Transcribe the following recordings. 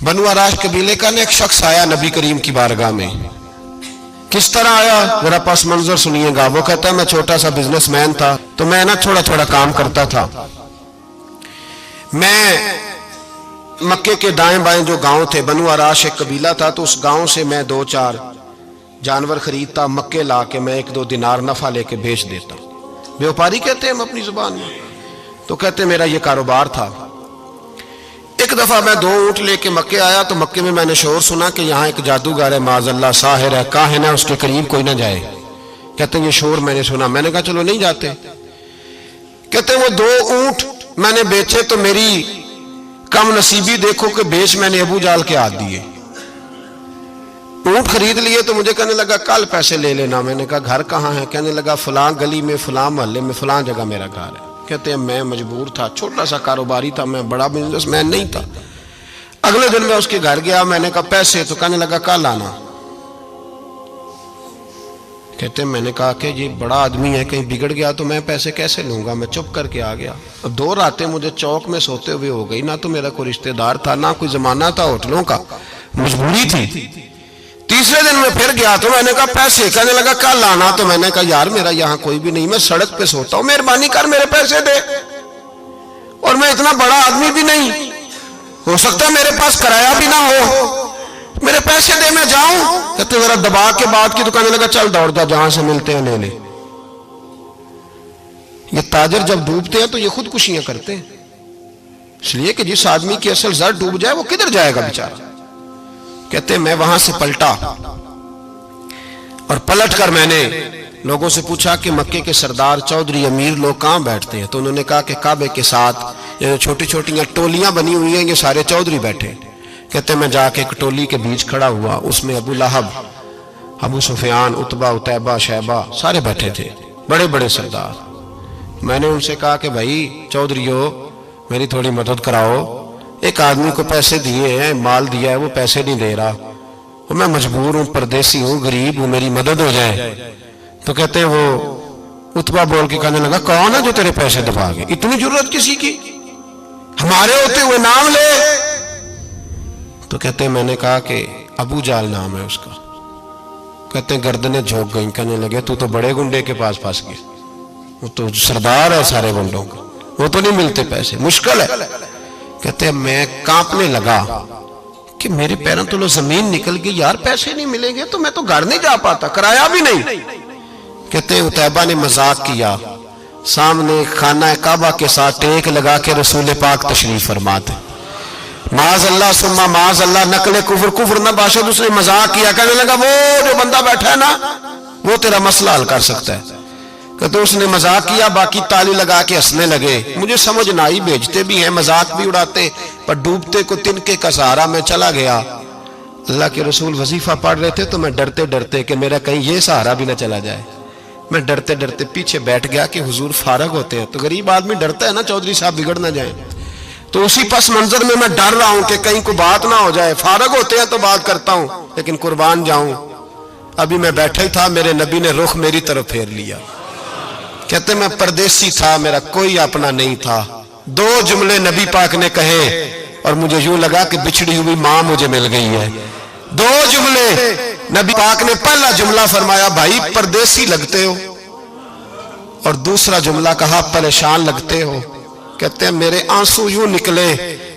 بنو آراش قبیلے کا ایک شخص آیا نبی کریم کی بارگاہ میں. کس طرح آیا میرا پس منظر سنیے گا. وہ کہتا ہے میں چھوٹا سا بزنس مین تھا تو میں تھوڑا تھوڑا کام کرتا تھا. میں مکے کے دائیں بائیں جو گاؤں تھے، بنو آراش ایک قبیلہ تھا، تو اس گاؤں سے میں 2-4 جانور خریدتا، مکے لا کے میں 1-2 دینار نفع لے کے بیچ دیتا. بیوپاری کہتے ہیں ہم اپنی زبان میں. تو کہتے میرا یہ کاروبار تھا. ایک دفعہ میں 2 اونٹ لے کے مکے آیا تو مکے میں نے شور سنا کہ یہاں ایک جادوگر ہے، معاذ اللہ ساحر ہے، کاہن ہے، اس کے قریب کوئی نہ جائے. کہتے ہیں یہ شور میں نے سنا. میں نے کہا چلو نہیں جاتے. کہتے ہیں وہ 2 اونٹ میں نے بیچے تو میری کم نصیبی دیکھو کہ بیچ میں نے ابو جال کے ہاتھ دیے. اونٹ خرید لیے تو مجھے کہنے لگا کل پیسے لے لینا. میں نے کہا گھر کہاں ہے؟ کہنے لگا فلاں گلی میں، فلاں محلے میں، فلاں جگہ میرا گھر ہے. کہتے ہیں میں مجبور تھا، چھوٹا سا کاروباری تھا، میں بڑا بزنس مین نہیں تھا. اگلے دن میں اس کے گھر گیا. میں نے کہا پیسے؟ تو کہنے لگا کل آنا. کہتے ہیں میں نے کہا کہ یہ بڑا آدمی ہے، کہیں بگڑ گیا تو میں پیسے کیسے لوں گا. میں چپ کر کے آ گیا. اب 2 راتیں مجھے چوک میں سوتے ہوئے ہو گئی. نہ تو میرا کوئی رشتہ دار تھا، نہ کوئی زمانہ تھا ہوٹلوں کا، مجبوری تھی. تیسرے دن میں پھر گیا تو میں نے کہا پیسے؟ کہنے لگا کل آنا. تو میں نے کہا یار میرا یہاں کوئی بھی نہیں، میں سڑک پہ سوتا ہوں، مہربانی کر میرے پیسے دے. اور میں اتنا بڑا آدمی بھی نہیں، ہو سکتا میرے پاس کرایہ بھی نہ ہو، میرے پیسے دے میں جاؤں. کہتے ذرا دبا کے بات کی تو کہنے لگا چل دوڑ جا، جہاں سے ملتے ہیں لے لے. یہ تاجر جب ڈوبتے ہیں تو یہ خودکشیاں کرتے ہیں، اس لیے کہ جس آدمی کی اصل زر ڈوب جائے وہ کدھر جائے گا بیچارہ. کہتے ہیں میں وہاں سے پلٹا اور پلٹ کر میں نے لوگوں سے پوچھا کہ مکے کے سردار چودھری امیر لوگ کہاں بیٹھتے ہیں. تو انہوں نے کہا کہ کعبے کے ساتھ یہ چھوٹی چھوٹی ٹولیاں بنی ہوئی ہیں، یہ سارے چودھری بیٹھے. کہتے ہیں میں جا کے ایک ٹولی کے بیچ کھڑا ہوا، اس میں ابو لہب، ابو سفیان، عتبہ، عتیبہ، شیبہ سارے بیٹھے تھے، بڑے بڑے سردار. میں نے ان سے کہا کہ بھائی چودھریو میری تھوڑی مدد کراؤ. ایک آدمی کو پیسے دیے ہیں، مال دیا ہے، وہ پیسے نہیں دے رہا، میں مجبور ہوں، پردیسی ہوں، غریب ہوں، میری مدد ہو جائے. تو کہتے ہیں وہ عتبہ بول کے کہنے لگا کون ہے جو تیرے پیسے دبا گئے؟ اتنی ضرورت کسی کی؟ ہمارے ہوتے ہوئے نام لے. تو کہتے ہیں میں نے کہا کہ ابو جال نام ہے اس کا. کہتے ہیں گردنیں جھوک گئیں. کہنے لگے تو بڑے گنڈے کے پاس پھنس گئے، وہ تو سردار ہے سارے گنڈوں کا، وہ تو نہیں ملتے پیسے، مشکل ہے. کہتے ہیں میں کانپنے لگا کہ میرے پیروں تو زمین نکل گئی، یار پیسے نہیں ملیں گے تو میں تو گھر نہیں جا پاتا، کرایہ بھی نہیں. کہتے ہیں عتیبہ نے مذاق کیا، سامنے خانہ کعبہ کے ساتھ ٹیک لگا کے رسول پاک تشریف فرماتے، معاذ اللہ ثم معاذ اللہ نقل کفر نہ باشد. اس نے مذاق کیا، کہنے لگا وہ جو بندہ بیٹھا ہے نا وہ تیرا مسئلہ حل کر سکتا ہے. کہتے اس نے مذاق کیا، باقی تالی لگا کے ہنسنے لگے. مجھے سمجھ نہ آئی، بھیجتے بھی ہیں، مذاق بھی اڑاتے، پر ڈوبتے کو تنکے کا سہارا میں چلا گیا. اللہ کے رسول وظیفہ پڑھ رہے تھے تو میں ڈرتے ڈرتے کہ میرا کہیں یہ سہارا بھی نہ چلا جائے، میں ڈرتے ڈرتے پیچھے بیٹھ گیا کہ حضور فارغ ہوتے ہیں. تو غریب آدمی ڈرتا ہے نا چودھری صاحب بگڑ نہ جائیں. تو اسی پس منظر میں ڈر رہا ہوں کہ کہیں کوئی بات نہ ہو جائے. فارغ ہوتے ہیں تو بات کرتا ہوں لیکن قربان جاؤں. ابھی میں بیٹھا ہی تھا، میرے نبی نے رخ میری طرف پھیر لیا. کہتے میں پردیسی تھا، میرا کوئی اپنا نہیں تھا. 2 جملے نبی پاک نے کہے اور مجھے یوں لگا کہ بچھڑی ہوئی ماں مجھے مل گئی ہے. 2 جملے نبی پاک نے. پہلا جملہ فرمایا بھائی پردیسی لگتے ہو، اور دوسرا جملہ کہا پریشان لگتے ہو. کہتے ہیں میرے آنسو یوں نکلے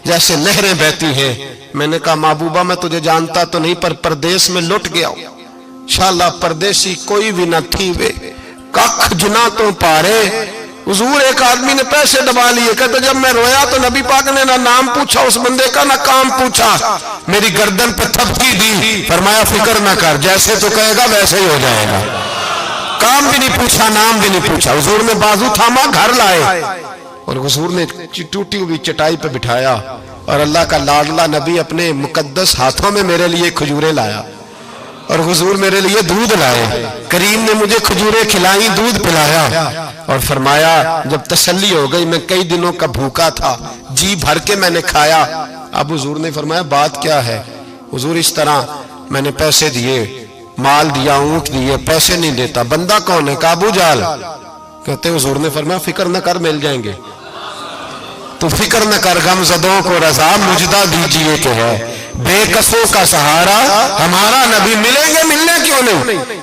جیسے نہریں بہتی ہیں. میں نے کہا محبوبہ میں تجھے جانتا تو نہیں، پر پردیس میں لٹ گیا ہوں. انشاءاللہ پردیسی کوئی بھی نہ تھی وے کخ جنا تو پارے. حضور ایک آدمی نے پیسے دبا لیے. کہتے جب میں رویا تو نبی پاک نے نہ نام پوچھا اس بندے کا، نہ کام پوچھا، میری گردن پہ تھپکی دی، فرمایا فکر نہ کر، جیسے تو کہے گا ویسے ہی ہو جائے گا. کام بھی نہیں پوچھا، نام بھی نہیں پوچھا. حضور نے بازو تھاما، گھر لائے اور حضور نے ٹوٹی ہوئی چٹائی پہ بٹھایا اور اللہ کا لاڈلا نبی اپنے مقدس ہاتھوں میں میرے لیے کھجورے لایا اور حضور میرے لیے دودھ لائے. کریم نے مجھے کھجورے کھلائیں، دودھ پلایا اور فرمایا جب تسلی ہو گئی، میں کئی دنوں کا بھوکا تھا، جی بھر کے میں نے کھایا. اب حضور نے فرمایا بات کیا ہے؟ حضور اس طرح میں نے پیسے دیے، مال دیا، اونٹ دیے، پیسے نہیں دیتا. بندہ کون ہے؟ ابو جال. کہتے حضور نے فرمایا فکر نہ کر، مل جائیں گے. تو فکر نہ کر، غم زدوں کو رضا مجدہ دیجئے کہ ہے. بے کسوں کا سہارا ہمارا نبی، ملیں گے، ملنے کیوں نہیں؟